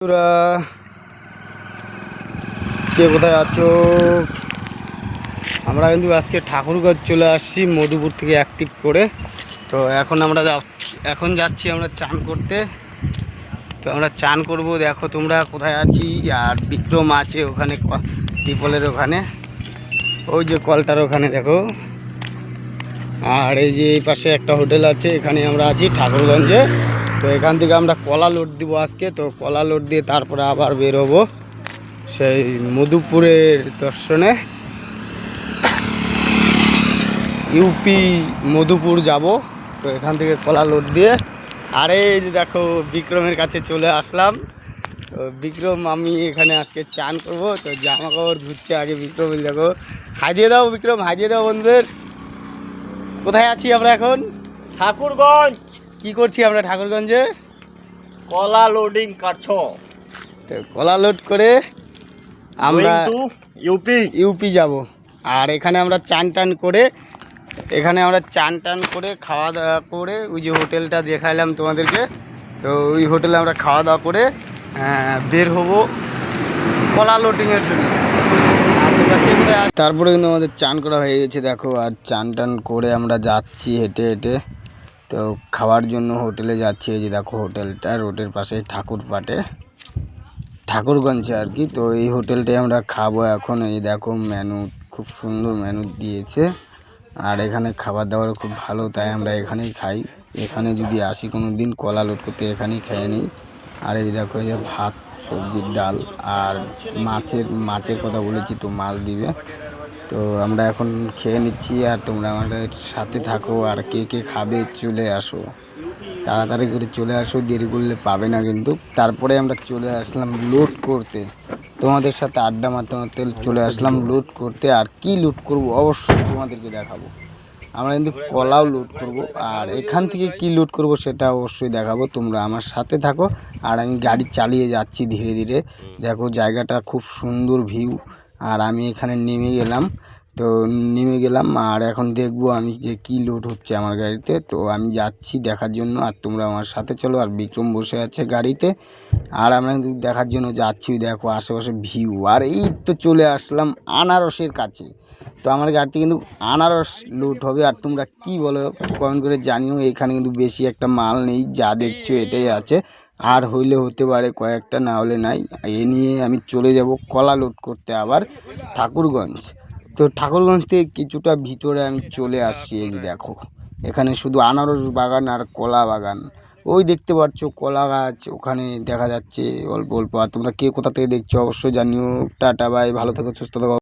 তোরা কে কোথায় আছো? আমরা কিন্তু আজকে ঠাকুরগঞ্জ চলে আসছি মধুপুর থেকে অ্যাক্টিভ করে। তো এখন এখন যাচ্ছি আমরা চান করতে। তো আমরা চান করব। দেখো তোমরা কোথায় আছি, আর বিক্রম আছে ওখানে টিপলের ওখানে, ওই যে কলটার ওখানে দেখো। আর এই যে এই পাশে একটা হোটেল আছে, এখানে আমরা আছি ঠাকুরগঞ্জে। তো এখান থেকে আমরা কলা লোড দিব আজকে। তো কলা লোড দিয়ে তারপরে আবার বের হবো সেই মধুপুরের দর্শনে। ইউপি মধুপুর যাব। তো এখান থেকে কলা লোড দিয়ে, আরে এই যে দেখো বিক্রমের কাছে চলে আসলাম। তো বিক্রম আমি এখানে আজকে চান করব। তো জামা কাপড় ধুচ্ছে আগে বিক্রম। দেখো হাই দিয়ে দাও বিক্রম, হাই দিয়ে দাও বন্ধুদের। কোথায় আছি আমরা এখন? ঠাকুরগঞ্জ। কি করছি আমরা ঠাকুরগঞ্জে? কলা লোডিং কাটছো। তো কলা লোড করে আমরা ইউপি যাব। আর এখানে আমরা চান টান করে খাওয়া দাওয়া করে ওই যে হোটেলটা দেখাইলাম তোমাদেরকে। তো ওই হোটেলে আমরা খাওয়া দাওয়া করে বের হব কলা লোডিংয়ের জন্য। তারপরে কিন্তু আমাদের চান করা হয়ে গেছে দেখো। আর চান টান করে আমরা যাচ্ছি হেঁটে হেঁটে তো খাওয়ার জন্য হোটেলে যাচ্ছি। এই যে দেখো হোটেলটা রোডের পাশে ঠাকুরগঞ্জে আর কি। তো এই হোটেলটাই আমরা খাবো এখন। এই দেখো মেনু, খুব সুন্দর মেনু দিয়েছে। আর এখানে খাবার দাবার খুব ভালো, তাই আমরা এখানেই খাই। এখানে যদি আসি কোনো দিন কলা লোড করতে এখানেই খেয়ে নিই। আর এই দেখো এই যে ভাত, সবজির ডাল, আর মাছের কথা বলেছি তো মাছ দিবে। তো আমরা এখন খেয়ে নিচ্ছি, আর তোমরা আমাদের সাথে থাকো। আর কে কে খাবে চলে আসো, তাড়াতাড়ি করে চলে আসো, দেরি করলে পাবে না কিন্তু। তারপরে আমরা চলে আসলাম লোড করতে, তোমাদের সাথে আড্ডা মারতে মারতে চলে আসলাম লোড করতে। আর কি লোড করব অবশ্যই তোমাদেরকে দেখাবো। আমরা কিন্তু কলাও লোড করব, আর এখান থেকে কি লোড করব সেটা অবশ্যই দেখাবো। তোমরা আমার সাথে থাকো। আর আমি গাড়ি চালিয়ে যাচ্ছি ধীরে ধীরে। দেখো জায়গাটা খুব সুন্দর ভিউ। আর আমি এখানে নেমে গেলাম আর এখন দেখবো আমি যে কি লোড হচ্ছে আমার গাড়িতে। তো আমি যাচ্ছি দেখার জন্য, আর তোমরা আমার সাথে চলো। আর বিক্রম বসে আছে গাড়িতে, আর আমরা কিন্তু দেখার জন্য যাচ্ছি। দেখো আশেপাশে ভিউ। আর এই তো চলে আসলাম আনারসের কাছে। তো আমার গাড়িতে কিন্তু আনারস লোড হবে। আর তোমরা কি বলো কমেন্ট করে জানিও। এখানে কিন্তু বেশি একটা মাল নেই, যা দেখছো এটাই আছে। আর হইলে হতে পারে কয়েকটা, না হলে নাই। এ নিয়ে আমি চলে যাব কলা লোড করতে আবার ঠাকুরগঞ্জ। তো ঠাকুরগঞ্জ থেকে কিছুটা ভিতরে আমি চলে আসছি। এই দেখো এখানে শুধু আনারস বাগান আর কলা বাগান। ওই দেখতে পাচ্ছ কলা গাছ ওখানে দেখা যাচ্ছে অল্প অল্প। আর তোমরা কে কোথা থেকে দেখছো অবশ্যই জানিও। টাটা বাই, ভালো থেকো, সুস্থ থাকো।